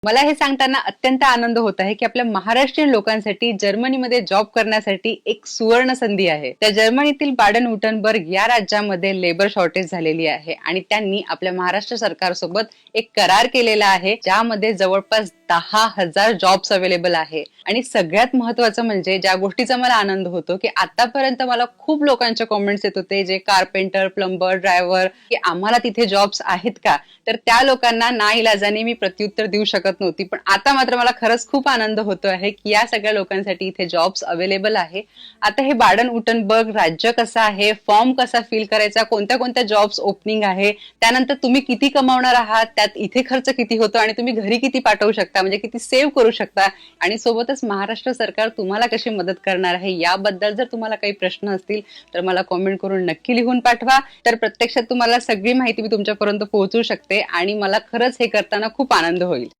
मला हे सांगताना अत्यंत आनंद होत आहे की आपल्या महाराष्ट्रीयन लोकांसाठी जर्मनीमध्ये जॉब करण्यासाठी एक सुवर्ण संधी आहे. त्या जर्मनीतील बाडन वुर्टनबर्ग या राज्यामध्ये लेबर शॉर्टेज झालेली आहे आणि त्यांनी आपल्या महाराष्ट्र सरकारसोबत एक करार केलेला आहे ज्यामध्ये जवळपास 10,000 जॉब्स अवेलेबल आहे. आणि सगळ्यात महत्वाचं म्हणजे ज्या गोष्टीचा मला आनंद होतो की आतापर्यंत मला खूप लोकांचे कॉमेंट्स येत होते जे कार्पेंटर, प्लंबर, ड्रायव्हर की आम्हाला तिथे जॉब्स आहेत का, तर त्या लोकांना नाईलाजाने मी प्रत्युत्तर देऊ शकत नव्हती. पण आता मात्र मला खरंच खूप आनंद होतो आहे की या सगळ्या लोकांसाठी इथे जॉब्स अवेलेबल आहे. आता हे बाडन वुर्टनबर्ग राज्य कसं आहे, फॉर्म कसा फिल करायचा, कोणत्या कोणत्या जॉब्स ओपनिंग आहे, त्यानंतर तुम्ही किती कमावणार आहात, त्यात इथे खर्च किती होतो आणि तुम्ही घरी किती पाठवू शकता, म्हणजे किती सेव्ह करू शकता आणि सोबतच महाराष्ट्र सरकार तुम्हाला कशी मदत करणार आहे याबद्दल जर तुम्हाला काही प्रश्न असतील तर मला कॉमेंट करून नक्की लिहून पाठवा. तर प्रत्यक्षात तुम्हाला सगळी माहिती मी तुमच्यापर्यंत पोहोचवू शकते आणि मला खरंच हे करताना खूप आनंद होईल.